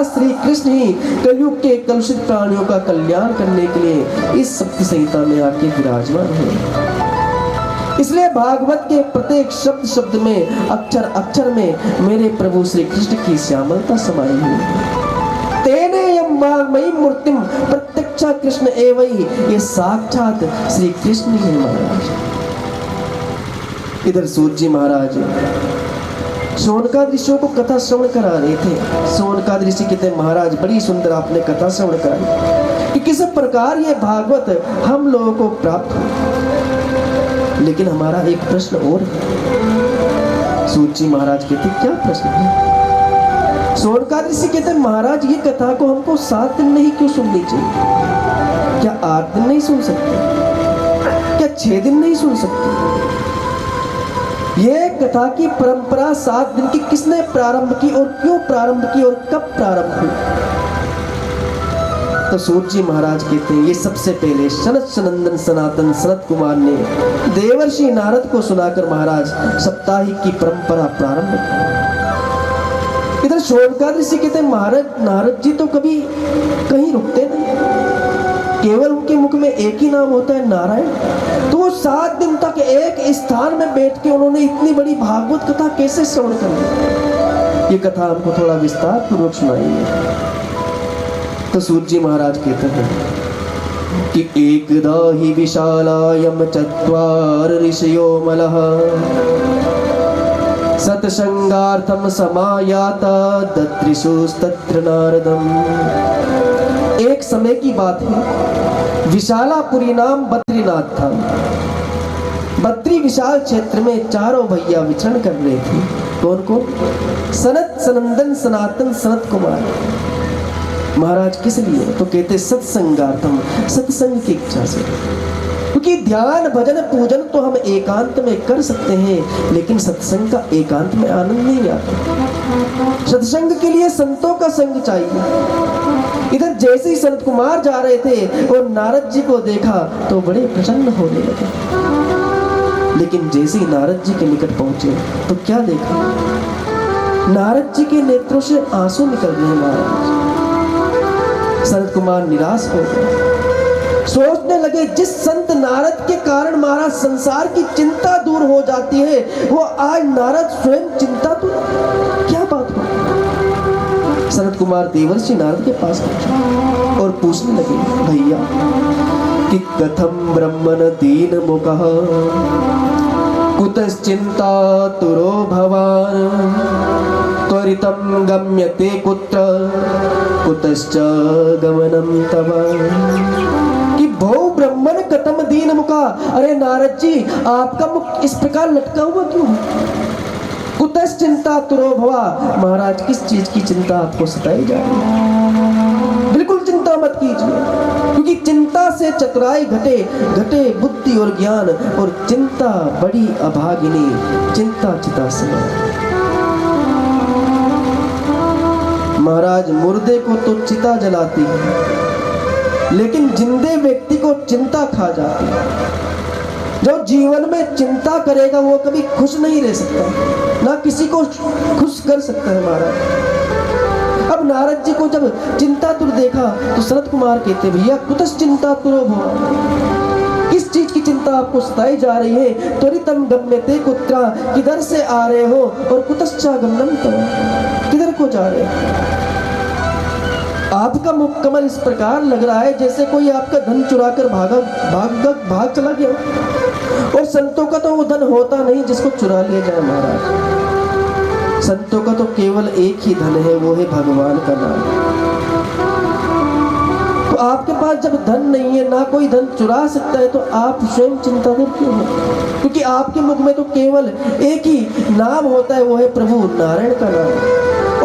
श्री कृष्ण ही कलयुग के कलुषित प्राणियों का कल्याण करने के लिए इस सप्त संहिता में आके विराजमान है। इसलिए भागवत के प्रत्येक शब्द शब्द में, अक्षर अक्षर में मेरे प्रभु श्री कृष्ण की श्यामलता समाई हुई है। तेने यम वाग्मयी मूर्तिम प्रत्यक्षा कृष्ण एवं, ये साक्षात श्री कृष्ण ही महाराज। इधर सूत जी महाराज सोनकाद ऋषियों को कथा श्रवण करा रहे थे। सोनकाद ऋषि कहते महाराज बड़ी सुंदर आपने कथा श्रवण कराई कि किस प्रकार ये भागवत हम लोगों को प्राप्त हो। लेकिन हमारा एक प्रश्न और है। सूत जी महाराज कहते क्या प्रश्न है? सोनकाद ऋषि कहते महाराज ये कथा को हमको 7 दिन नहीं क्यों सुननी चाहिए? क्या 8 दिन नहीं सुन सकते? क्या 6 दिन नहीं सुन सकते? ये कथा की परंपरा 7 दिन की किसने प्रारंभ की और क्यों प्रारंभ की और कब प्रारंभ हुई? तो सूत जी महाराज कहते हैं ये सबसे पहले सनत सनंदन सनातन सनत कुमार ने देवर्षि नारद को सुनाकर महाराज साप्ताहिक की परंपरा प्रारंभ की। इधर सोनकाद ऋषि कहते हैं महाराज नारद जी तो कभी कहीं रुकते नहीं, केवल उनके मुख में एक ही नाम होता है नारायण। तो वो 7 दिन तक एक स्थान में बैठ के उन्होंने इतनी बड़ी भागवत कथा कैसे श्रवण कर ली? ये कथा हमको थोड़ा विस्तार पूर्वक सुनाइए। तो सूत जी महाराज कहते हैं कि एकदा ही विशालायम चत्वार ऋषयो मलः सत्संगार्थम समायाता दत्रिषुस्तत्र नारदम। एक समय की बात है, विशालापुरी नाम बद्रीनाथ था। बद्री विशाल क्षेत्र में चारों भैया विचरण कर रहे थे। कौन को? सनत सनंदन सनातन सनत कुमार। महाराज किस लिए? तो कहते सत्संगार्थम, सत्संग की इच्छा से। क्योंकि ध्यान भजन पूजन तो हम एकांत में कर सकते हैं, लेकिन सत्संग का एकांत में आनंद नहीं आता। सत्संग के लिए संतों का संग चाहिए। इधर जैसे ही संत कुमार जा रहे थे और नारद जी को देखा तो बड़े प्रसन्न होने लगे। लेकिन जैसे ही नारद जी के निकट पहुंचे तो क्या देखा? नारद जी के नेत्रों से आंसू निकल रहे हैं। महाराज संत कुमार निराश हो गए, सोचने लगे जिस संत नारद के कारण महाराज संसार की चिंता दूर हो जाती है, वो आज नारद स्वयं चिंता दूर। क्या बात हो? सनत कुमार देवर्षि नारद के पास पहुंचे और पूछने लगे भैया कि कथम ब्रह्मन दीन मुखः कुतश्चिंता तुरो भवान त्वरितं गम्यते कुत्र कुतश्च गमनम तव। कि भो ब्रह्मन कथम दीन मुखा, अरे नारद जी आपका मुख इस प्रकार लटका हुआ क्यों है? कुतश्चिंता तुरो भवा, महाराज किस चीज की चिंता आपको सताई जा रही है? बिल्कुल चिंता मत कीजिए, क्योंकि चिंता से चतुराई घटे घटे बुद्धि और ज्ञान, और चिंता बड़ी अभागिनी, चिंता चिता से। महाराज मुर्दे को तो चिता जलाती है, लेकिन जिंदे व्यक्ति को चिंता खा जाती है। जो जीवन में चिंता करेगा वो कभी खुश नहीं रह सकता, ना किसी को खुश कर सकता है महाराज। अब नारद जी को जब चिंता तुर देखा तो सनत कुमार कहते भैया कुतस चिंता तुरो भो, किस चीज की चिंता आपको सताई जा रही है? त्वरितम गम्यते कुत्रा, किधर से आ रहे हो? और कुतश्चा गमनम तव, किधर को जा रहे हो? आपका मुख कमल इस प्रकार लग रहा है जैसे कोई आपका धन चुरा कर भाग चला गया। और संतों का तो वो धन होता नहीं जिसको चुरा लिया जाए महाराज। संतों का तो केवल एक ही धन है, वो है भगवान का नाम। तो आपके पास जब धन नहीं है, ना कोई धन चुरा सकता है, तो आप स्वयं चिंतातुर क्यों हो? क्योंकि आपके मुख में तो केवल एक ही नाम होता है, वो है प्रभु नारायण का नाम।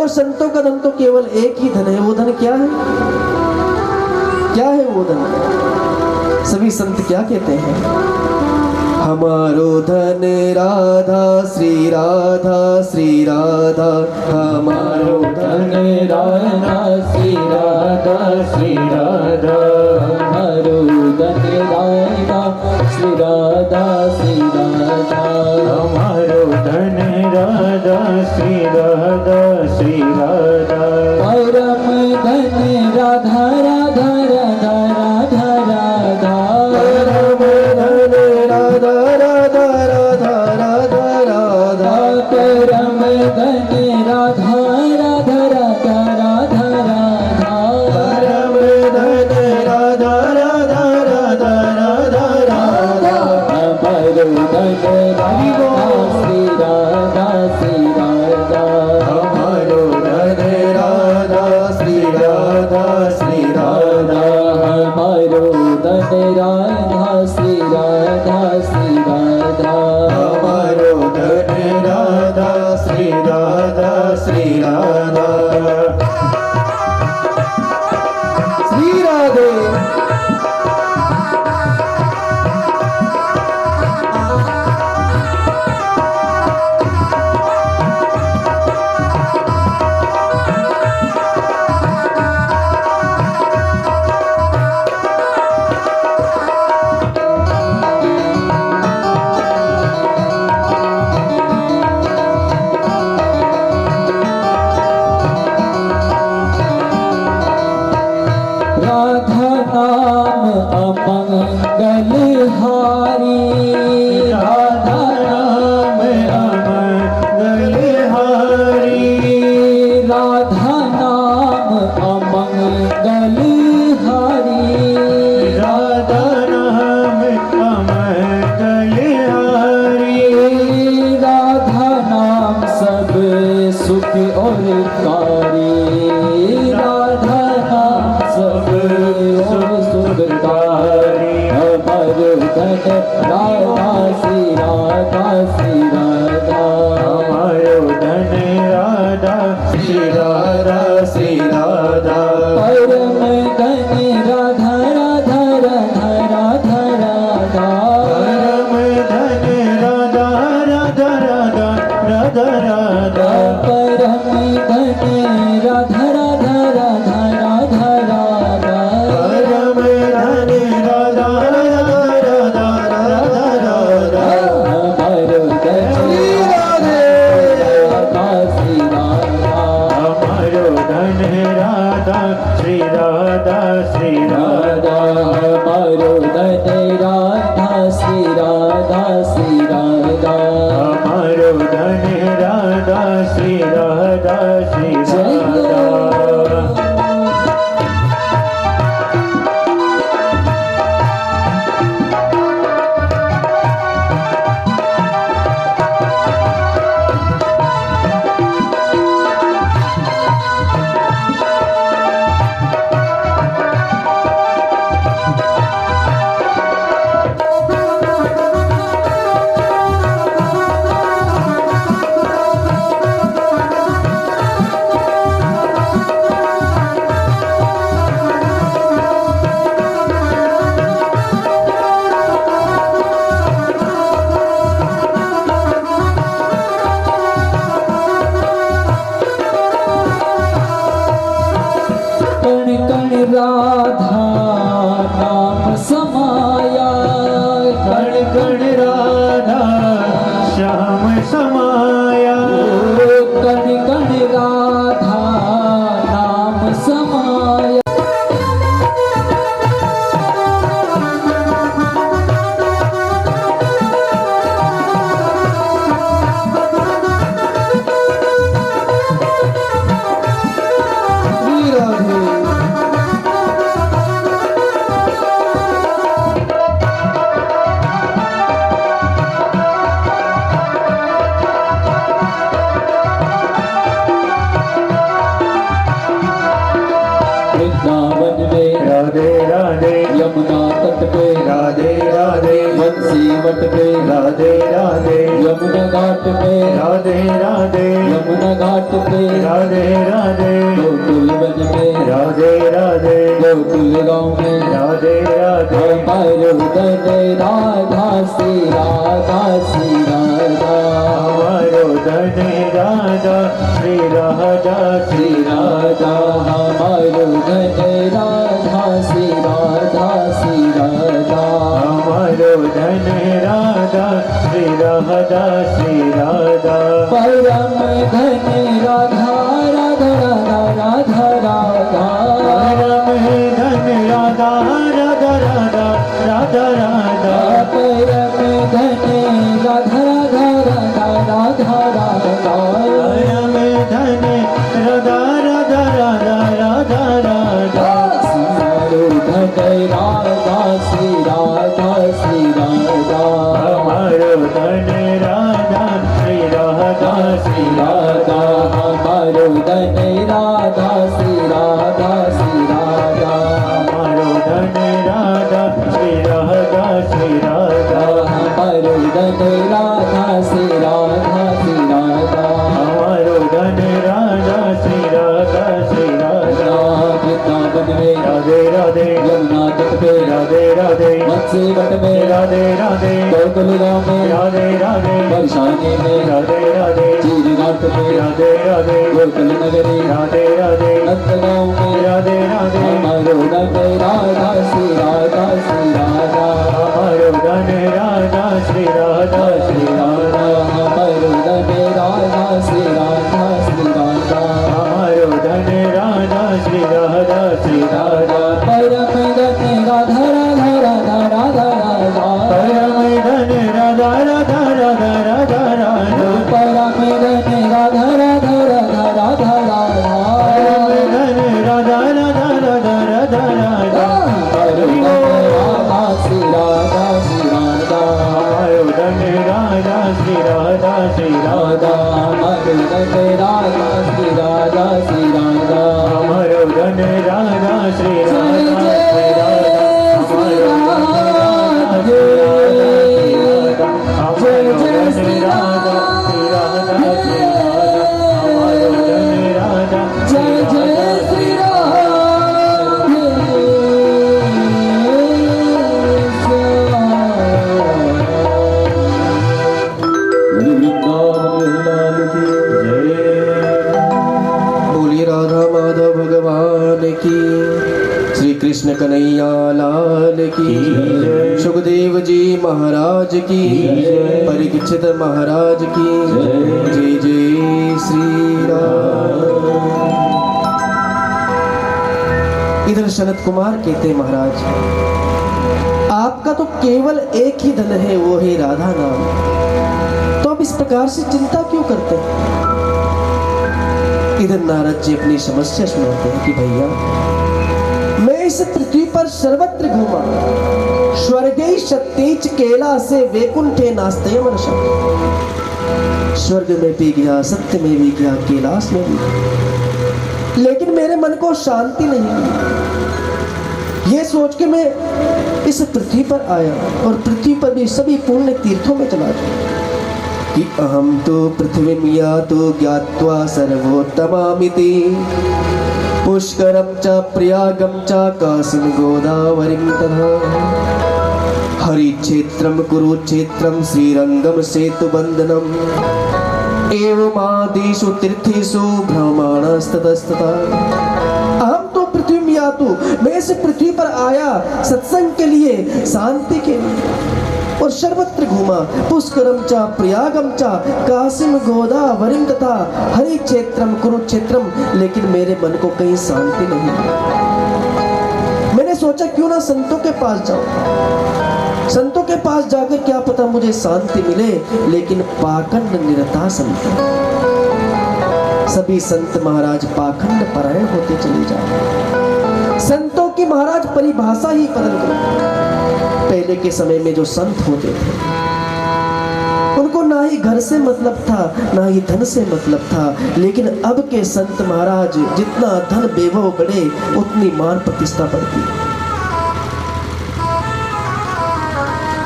और संतों का धन तो केवल एक ही धन है। वो धन क्या है? क्या है वो धन? सभी संत क्या कहते हैं? हमारो धन राधा श्री राधा श्री राधा, हमारो धन राधा श्री राधा श्री राधा, हमारो धन राधा श्री राधा श्री राधा, हमारो धन राधा श्री राधा श्री राधा, परम राधा राधा राधा राधा राधा परम धन राधा राधा राधा राधा राधा परम धन राधा राधा राधा राधा राधा परम धन राधा राधा राधा राधा राधा हमारो धन राधा श्री राधा श्री राधा हमारो धन राधा श्री राधा श्री राधा हमारो धन राधा श्री राधा श्री राधा हमारो धन राधा श्री राधा श्री राधा श्री राधे राधा नाम अमंगलहारी राधा नाम अमंगलहारी राधा नाम अमंगलहारी राधा नाम अमंगलहारी राधा नाम सब सुख और कारी राधा नाम सब सुखकारी हमारो धन राधा श्री राधा श्री राधा हमारो धन राधा श्री राधा श्री राधा परम धन राधा राधा राधा राधा राधा परम धन राधा राधा राधा राधा राधा परम धन राधा राधा राधा राधा राधा परम धन राधा राधा राधा राधा राधा हमारो धन श्री राधे राधा श्री राधा हमारो धन राधा श्री राधा श्री राधा हमारो धन राधा श्री राधा श्री राधा हमारो धन राधा श्री राधा श्री राधा कण कण राधा नाम समाया कण कण राधा श्याम समाया कण कण राधा नाम समाया श्री राधे वृंदावन में राधे राधे यमुना तट पे राधे राधे बंसी वट पे राधे राधे यमुना घाट पे राधे राधे यमुना घाट पे राधे राधे गोकुल वन में राधे राधे गोकुल गाँव में राधे राधे हमारो धन राधा श्री राधा श्री राधा हमारो धन राधा श्री राधा श्री श्री राधा हमारो धन राधा श्री राधा श्री राधा हमारो धन राधा श्री राधा श्री राधा परम धन राधा राधा राधा राधा राधा परम राधा राधा परम धन राधा राधा राधा राधा परम धन राधा राधा राधा राधा राधा हमारो धन राधा श्री राधा श्री राधा हमारो धन राधा श्री राधा श्री राधा हमारो धन राधा श्री राधा श्री राधा हमारो धन राधा श्री राधा श्री राधा हमारो धन राधा श्री राधा श्री राधा हमारो धन राधा श्री राधा श्री राधा वृंदावन में राधे राधे यमुना तट पे राधे राधे मत्स्य वट में राधे राधे गोकुल गाँव में राधे राधे बरसाने में राधे राधे चीरघाट में राधे राधे गोकुल नगरी राधे राधे नंदगांव में राधे राधे हमारो धन राधा श्री राधा श्री राधा हमारो धन राधा श्री राधा श्री राधा हमारो धन राधा श्री राधा श्री राधा हमारो धन राधा श्री राधा श्री राधा परम धन राधा राधा राधा राधा राधा परम धन राधा राधा राधा राधा राधा परम धन राधा राधा राधा राधा राधा परम धन राधा राधा राधा राधा राधा परम राधा श्री राधा श्री राधा हमारो धन राधा श्री राधा श्री राधा हमारो धन राधा श्री राधा श्री राधा हमारो धन राधा श्री राधा श्री राधा हमारो धन राधा श्री राधा श्री राधा हमारो धन राधा जय जय श्री बोलिए राधा माधव भगवान की, श्री कृष्ण कन्हैया लाल की, सुखदेव जी महाराज की, परीक्षित महाराज की, जय जय श्री राम। इधर सनत कुमार कहते महाराज, आपका तो केवल एक ही धन है, वो है राधा नाम, तो आप इस प्रकार से चिंता क्यों करते हैं? इधर नारद जी अपनी समस्या सुनाते हैं कि भैया, मैं इस पृथ्वी पर सर्वत्र घूमा, स्वर्गे सत्येच कैलासे वैकुंठे नास्ते मनसा, स्वर्ग में भी गया, सत्य में भी गया, कैलाश में भी गया, लेकिन मेरे मन को शांति नहीं मिली। ये सोच के मैं इस पृथ्वी पर आया और पृथ्वी पर भी सभी पुण्य तीर्थों में चला गया कि अहम तो पृथ्वी यातो ज्ञात्वा सर्वोत्तमामिति, पुष्करम च प्रयागम च काशीं गोदावरीं तथा, हरिक्षेत्रम कुरुक्षेत्रम श्रीरंगम सेतुबंधनम, एवमादिषु तीर्थेषु भ्रमणस्ततस्तथा। अहम तो पृथ्वी यातु, मैं इस पृथ्वी पर आया सत्संग के लिए, शांति के लिए, और सर्वत्र घूमा, पुष्करम चा प्रयागम चा काशीं गोदावरीं तथा हरि क्षेत्रम कुरुक्षेत्रम, लेकिन मेरे मन को कहीं शांति नहीं। मैंने सोचा क्यों ना संतों के पास जाऊं, संतों के पास जाकर क्या पता मुझे शांति मिले, लेकिन पाखंड निरता संत, सभी संत महाराज पाखंड परायण होते चले जाए। संतों की महाराज परिभाषा ही बदल गई। पहले के समय में जो संत होते थे, उनको ना ही घर से मतलब था, ना ही धन से मतलब था, लेकिन अब के संत महाराज जितना धन वैभव बढ़े उतनी मान प्रतिष्ठा बढ़ती।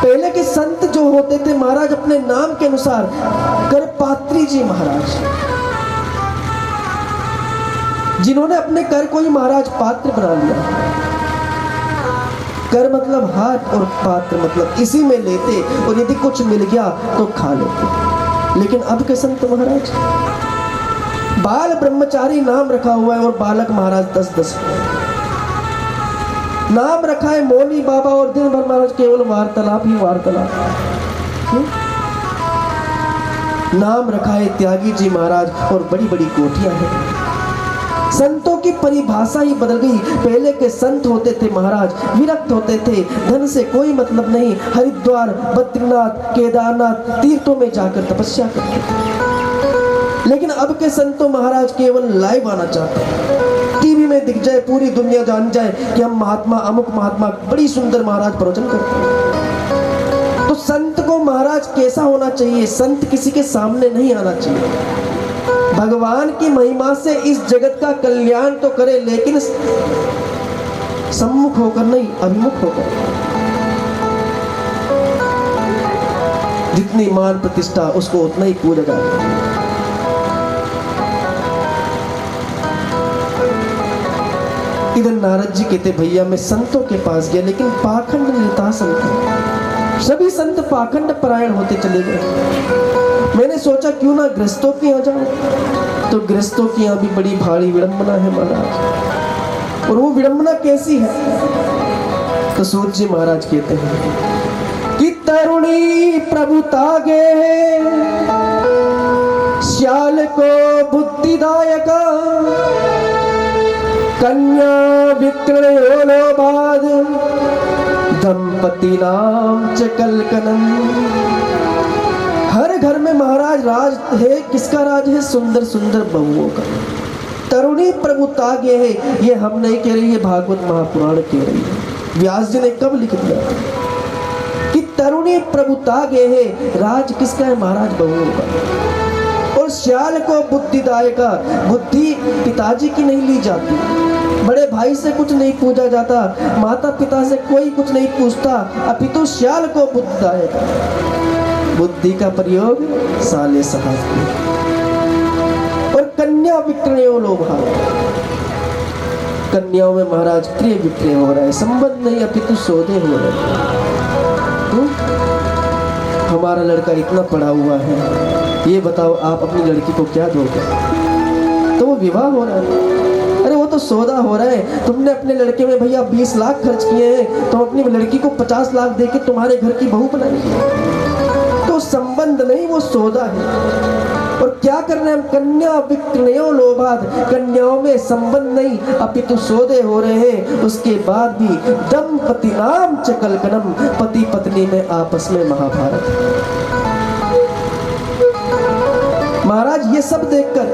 पहले के संत जो होते थे महाराज अपने नाम के अनुसार, करपात्री जी महाराज, जिन्होंने अपने कर को ही महाराज पात्र बना लिया। कर मतलब हाथ और पात्र मतलब इसी में लेते, और यदि कुछ मिल गया तो खा लेते। लेकिन अब के संत महाराज, बाल ब्रह्मचारी नाम रखा हुआ है और बालक महाराज 10-10 नाम रखा है, मौनी बाबा, और दिन भर महाराज केवल वार्तालाप ही वार्तालाप। नाम रखा है त्यागी जी महाराज और बड़ी बड़ी कोठियां हैं। संतों की परिभाषा ही बदल गई। पहले के संत होते थे महाराज, विरक्त होते थे, धन से कोई मतलब नहीं, हरिद्वार, बद्रीनाथ, केदारनाथ तीर्थों में जाकर तपस्या करते थे। लेकिन अब के संतों महाराज केवल लाइव आना चाहते हैं, टीवी में दिख जाए, पूरी दुनिया जान जाए कि हम महात्मा, अमुक महात्मा बड़ी सुंदर महाराज प्रवचन करते हैं। तो संत को महाराज कैसा होना चाहिए? संत किसी के सामने नहीं आना चाहिए, भगवान की महिमा से इस जगत का कल्याण तो करे, लेकिन सम्मुख होकर नहीं, अभिमुख होकर। जितनी मान प्रतिष्ठा उसको उतना ही पूजा जाता है। इधर नारद जी कहते भैया मैं संतों के पास गया, लेकिन पाखंड निरता संत, सभी संत पाखंड परायण होते चले गए। मैंने सोचा क्यों ना गृहस्थों के यहाँ जाऊं, तो गृहस्थों की यहाँ भी बड़ी भारी विडंबना है महाराज। और वो विडंबना कैसी है? तो सूर्य जी महाराज कहते हैं कि तरुणी प्रभु तागे श्याल को बुद्धिदायका, कन्या विक्रय बाद दंपति नाम च कलकनम। हर घर में महाराज राज है, किसका राज है? सुंदर सुंदर बहुओं का। तरुणी प्रभुतागे है, ये हम नहीं कह रही है, भागवत महापुराण कह रही है। व्यास जी ने कब लिख दिया कि तरुणी प्रभुतागे है, राज किसका है? महाराज बहुओं का। और श्याल को बुद्धिदायका, बुद्धि पिताजी की नहीं ली जाती, बड़े भाई से कुछ नहीं पूछा जाता, माता पिता से कोई कुछ नहीं पूछता, अपितु श्याल को बुद्धिदायका, बुद्धि का प्रयोग साले साहब। और कन्या विक्रयो लोभा, कन्याओं में महाराज क्रय विक्रय हो रहा है, संबंध नहीं अपितु सौदे हो रहे हैं। हमारा लड़का इतना पढ़ा हुआ है, ये बताओ आप अपनी लड़की को क्या दोगे? तो वो विवाह हो रहा है, अरे वो तो सौदा हो रहा है। तुमने अपने लड़के में भैया 20 लाख खर्च किए हैं, तो अपनी लड़की को 50 लाख देके तुम्हारे घर की बहू बनाएंगे। तो संबंध नहीं, वो सौदा है। और क्या करना है? कन्या विक्रयो लोभाद, कन्याओं में संबंध नहीं अपितु सौदे हो रहे हैं। उसके बाद भी दंपति नाम च कलकनम, पति पत्नी में आपस में महाभारत। महाराज ये सब देखकर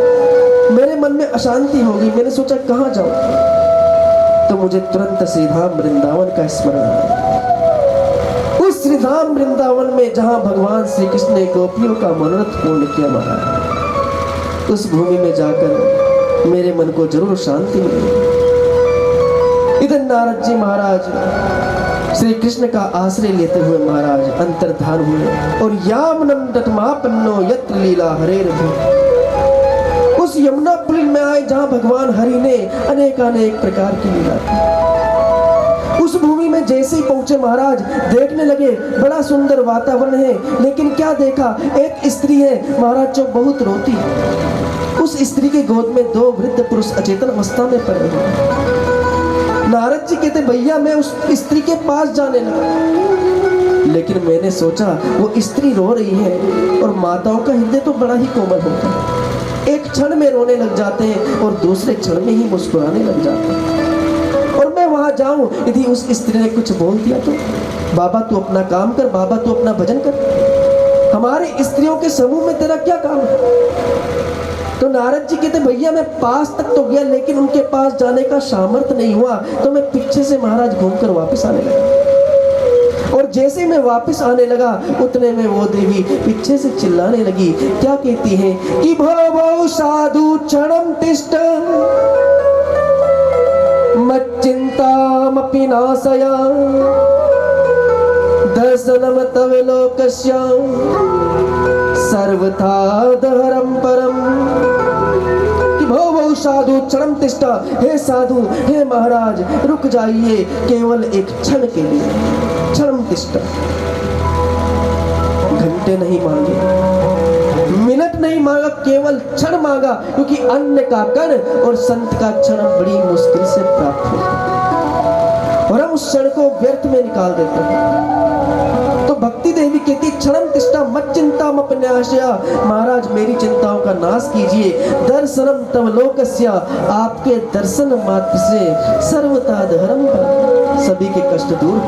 मेरे मन में अशांति हो गई। मैंने सोचा कहाँ जाऊं, तो मुझे तुरंत श्रीधाम वृंदावन का स्मरण आया। उस श्रीधाम वृंदावन में जहां भगवान श्री कृष्ण ने गोपियों का मनोरथ पूर्ण किया महाराज, उस भूमि में जाकर मेरे मन को जरूर शांति मिली। इधर नारद जी महाराज श्री कृष्ण का आश्रय लेते हुए महाराज अंतर्धान हुए और यामनम तटमापन्नो यत्र लीला हरेर भू, उस यमुना पुल में आए जहां भगवान हरि ने अनेकानेक प्रकार की लीला की। उस भूमि में जैसे ही पहुंचे महाराज, देखने लगे बड़ा सुंदर वातावरण है, लेकिन क्या देखा? एक स्त्री है महाराज जो बहुत रोती है। उस स्त्री के गोद में 2 वृद्ध पुरुष अचेतन अवस्था में पड़े हुए। नारद जी कहते भैया मैं उस स्त्री के पास जाने लगा, लेकिन मैंने सोचा वो स्त्री रो रही है और माताओं का हृदय तो बड़ा ही कोमल होता है, एक क्षण में रोने लग जाते हैं और दूसरे क्षण में ही मुस्कुराने लग जाते हैं। और मैं वहां जाऊं, यदि उस स्त्री ने कुछ बोल दिया तो बाबा तू अपना काम कर, बाबा तू अपना भजन कर, हमारे स्त्रियों के समूह में तेरा क्या काम है? तो नारद जी कहते भैया मैं पास तक तो गया, लेकिन उनके पास जाने का सामर्थ्य नहीं हुआ, तो मैं पीछे से महाराज घूमकर वापस आने लगा। और जैसे मैं वापस आने लगा, उतने में वो देवी पीछे से चिल्लाने लगी। क्या कहती है कि भो साधु क्षणम तिष्ठ मच्चिंतामपि नाशया दर्शनम तव लोकस्य सर्वथा दहरम परम। कि भो साधु क्षणम तिष्ठा, हे साधु हे महाराज रुक जाइए केवल एक क्षण के लिए। क्षणम तिष्ठा, घंटे नहीं मांगे, मिनट नहीं मांगा, केवल क्षण मांगा, क्योंकि अन्य का कण और संत का क्षण बड़ी मुश्किल से प्राप्त होता है और हम उस क्षण को व्यर्थ में निकाल देते हैं। तो भक्ति देवी कहती क्षणम तिष्ठा मत चिंता मपन्यासया, महाराज मेरी चिंताओं का नाश कीजिए। दर्शनम तव लोकस्य, आपके दर्शन मात्र से सर्वथा धर्म सभी के कष्ट दूर हो